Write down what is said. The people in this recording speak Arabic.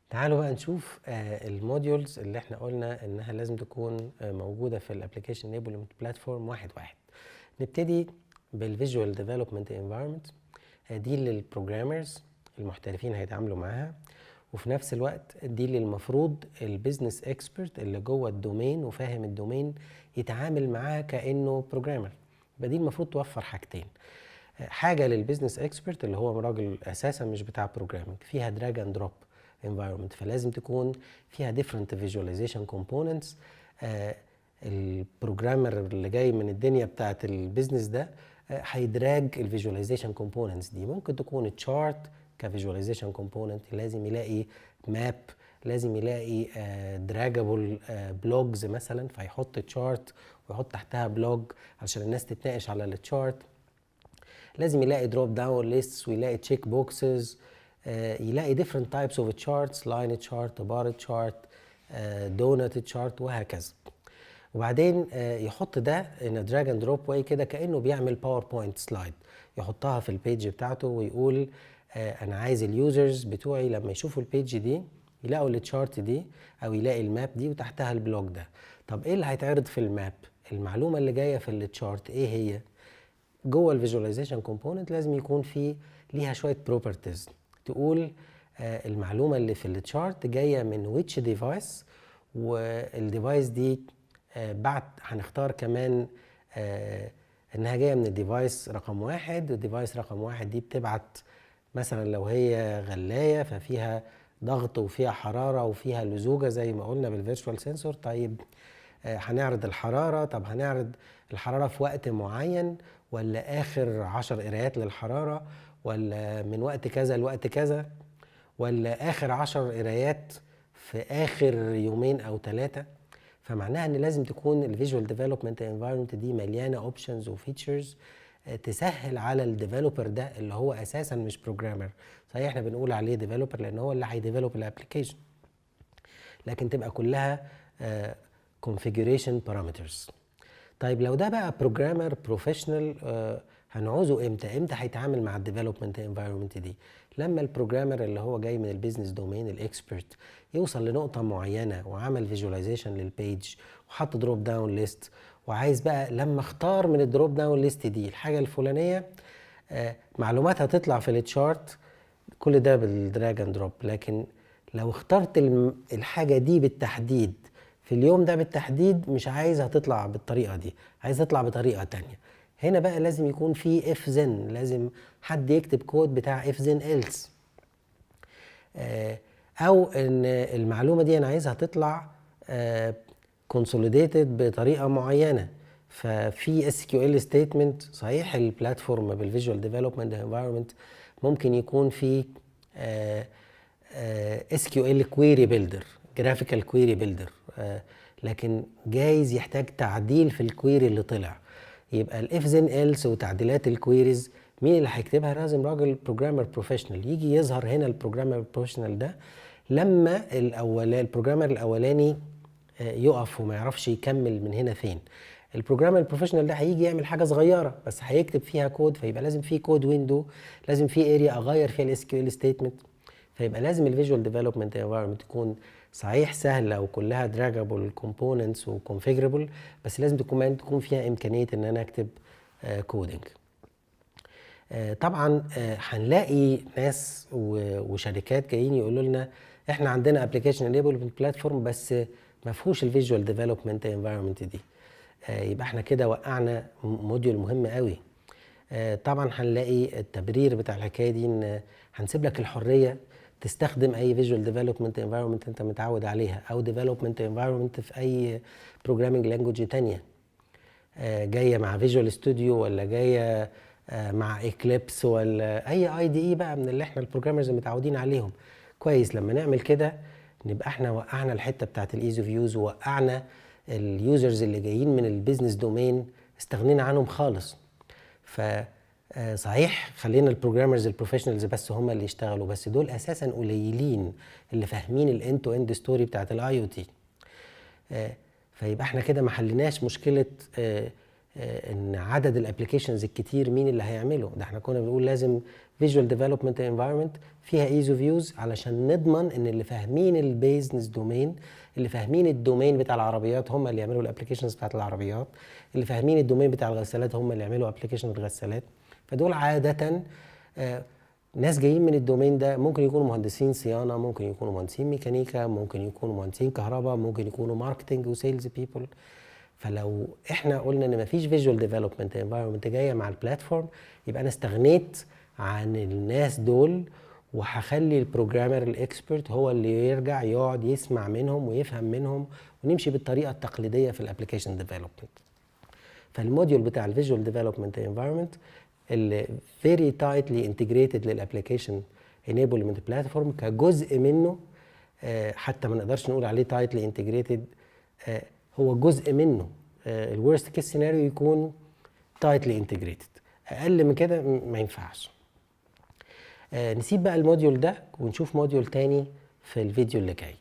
تعالوا بقى نشوف الموديولز اللي احنا قلنا انها لازم تكون موجوده في الابلكيشن انيبلمنت بلاتفورم واحد واحد. نبتدي بالفيجوال ديفلوبمنت انفايرمنت، دي للبروجرامرز المحترفين هيتعاملوا معاها، وفي نفس الوقت دي اللي المفروض البيزنس اكسبرت اللي جوه الدومين وفاهم الدومين يتعامل معاها كانه بروجرامر. يبقى دي المفروض توفر حاجتين: حاجه للبيزنس اكسبرت اللي هو راجل اساسا مش بتاع بروجرامنج، فيها دراج اند دروب environment، فلازم تكون فيها different visualization components. البروجرامر اللي جاي من الدنيا بتاعت البيزنس ده هيدراج الفيجواليزيشن كومبوننتس دي. ممكن تكون تشارت كفيجواليزيشن كومبوننت، لازم يلاقي ماب، لازم يلاقي دراجابل بلوجز مثلا، فيحط تشارت ويحط تحتها بلوج علشان الناس تتناقش على التشارت. لازم يلاقي دروب داون ليستس ويلاقي تشيك بوكسز، يلاقي different types of charts، line chart، bar chart، donut chart وهكذا. وبعدين يحط ده in a drag and drop way كده كأنه بيعمل باوربوينت سلايد، يحطها في البيج بتاعته ويقول انا عايز اليوزرز بتوعي لما يشوفوا البيج دي يلاقوا التشارت دي او يلاقي الماب دي وتحتها البلوج ده. طب ايه اللي هيتعرض في الماب؟ المعلومة اللي جاية في التشارت ايه هي؟ جوه الفيجواليزيشن كومبوننت لازم يكون في ليها شويه بروبرتيز تقول المعلومه اللي في التشارت جايه من ويتش ديفايس، والديفايس دي بعد هنختار كمان انها جايه من الديفايس رقم واحد، والديفايس رقم واحد دي بتبعت مثلا لو هي غلايه ففيها ضغط وفيها حراره وفيها لزوجه زي ما قلنا بالفيرتشوال سنسور. طيب هنعرض الحرارة، طب هنعرض الحرارة في وقت معين ولا آخر 10 قرايات للحرارة، ولا من وقت كذا لوقت كذا، ولا آخر 10 قرايات في آخر يومين أو 3. فمعناها إن لازم تكون الفيجوال ديفلوبمنت انفايرمنت دي مليانة اوبشنز وفيتشرز تسهل على الديفلوبر ده اللي هو أساسا مش بروجرامر. صحيح احنا بنقول عليه ديفلوبر لأن هو اللي هيديفلوب الابلكيشن، لكن تبقى كلها configuration parameters. طيب لو ده بقى بروجرامر بروفيشنال هنعوزه امتى هيتعامل مع الديفلوبمنت انفايرمنت دي؟ لما البروجرامر اللي هو جاي من البيزنس دومين الاكسبرت يوصل لنقطه معينه وعمل فيجواليزيشن للبيج وحط دروب داون ليست، وعايز بقى لما اختار من الدروب داون ليست دي الحاجه الفلانيه معلوماتها تطلع في التشارت، كل ده بالدراج اند دروب. لكن لو اخترت الحاجه دي بالتحديد في اليوم ده بالتحديد مش عايزها تطلع بالطريقه دي، عايز تطلع بطريقه تانية. هنا بقى لازم يكون في اف زن، لازم حد يكتب كود بتاع اف زن ايلس، او ان المعلومه دي انا عايزها تطلع كونسوليديتد بطريقه معينه. ففي اس كيو ال ستيتمنت. صحيح البلاتفورم بالفيجوال ديفلوبمنت انفايرمنت ممكن يكون في اس كيو ال كويري بيلدر، جرافيكال كويري بيلدر، لكن جايز يحتاج تعديل في الكويري اللي طلع. يبقى الاف زين ايلس وتعديلات الكويريز مين اللي هيكتبها؟ لازم راجل بروجرامر بروفيشنال. يجي يظهر هنا البروجرامر بروفيشنال ده لما البروجرامر الاولاني يقف وما يعرفش يكمل من هنا فين. البروجرامر البروفيشنال ده هيجي يعمل حاجه صغيره بس هيكتب فيها كود، فيبقى لازم في كود ويندو، لازم في اريا اغير فيها الاس كيو ال ستيتمنت. فيبقى لازم الفيجوال ديفلوبمنت انفايرمنت تكون صحيح سهله وكلها دراجابل كومبوننتس وكونفيجربل، بس لازم تكون فيها امكانيه ان انا اكتب كودنج. طبعا هنلاقي ناس وشركات جايين يقولوا لنا احنا عندنا ابلكيشن انيبلمنت بلاتفورم بس ما فيهوش الفيجوال ديفلوبمنت انفايرمنت دي. يبقى احنا كده وقعنا موديول مهم قوي. طبعا هنلاقي التبرير بتاع الحكايه دي ان هنسيب لك الحريه تستخدم اي فيجوال ديفلوبمنت انفايرمنت انت متعود عليها، او ديفلوبمنت انفايرمنت في اي بروجرامنج لانجوج تانية جايه مع فيجوال ستوديو ولا جايه مع اكليبس ولا اي دي اي بقى من اللي احنا البروجرامرز متعودين عليهم. كويس لما نعمل كده نبقى احنا وقعنا الحته بتاعت الايز اوف يوز، ووقعنا اليوزرز اللي جايين من البيزنس دومين استغنينا عنهم خالص. ف صحيح خلينا البروجرامرز البروفيشنالز بس هم اللي يشتغلوا، بس دول اساسا قليلين اللي فاهمين الاند تو اند ستوري بتاعت الاي او تي. فيبقى احنا كده ما حليناش مشكله ان عدد الابلكيشنز الكتير مين اللي هيعمله ده. احنا كنا بنقول لازم فيجوال ديفلوبمنت انفايرمنت فيها ايز اوف يوز علشان نضمن ان اللي فاهمين البيزنس دومين، اللي فاهمين الدومين بتاع العربيات هم اللي يعملوا الابلكيشنز بتاعت العربيات، اللي فاهمين الدومين بتاع الغسالات هم اللي يعملوا ابلكيشن الغسالات. فدول عاده ناس جايين من الدومين ده، ممكن يكونوا مهندسين صيانه، ممكن يكونوا مهندسين ميكانيكا، ممكن يكونوا مهندسين كهرباء، ممكن يكونوا ماركتنج وسيلز بيبل. فلو احنا قلنا ان مفيش فيجوال ديفلوبمنت انفايرمنت جايه مع البلاتفورم، يبقى انا استغنيت عن الناس دول، وهخلي البروجرامر الاكسبرت هو اللي يرجع يقعد يسمع منهم ويفهم منهم، ونمشي بالطريقه التقليديه في الابلكيشن ديفلوبمنت. فالموديول بتاع الفيجوال ديفلوبمنت انفايرمنت اللي فيري تايتلي انتجريتد للابلكيشن انيبلمنت بلاتفورم كجزء منه، حتى ما نقدرش نقول عليه تايتلي انتجريتد، هو جزء منه. الورست كيس سيناريو يكون تايتلي انتجريتد، اقل من كده ما ينفعش. نسيب بقى الموديول ده ونشوف موديول تاني في الفيديو اللي جاي.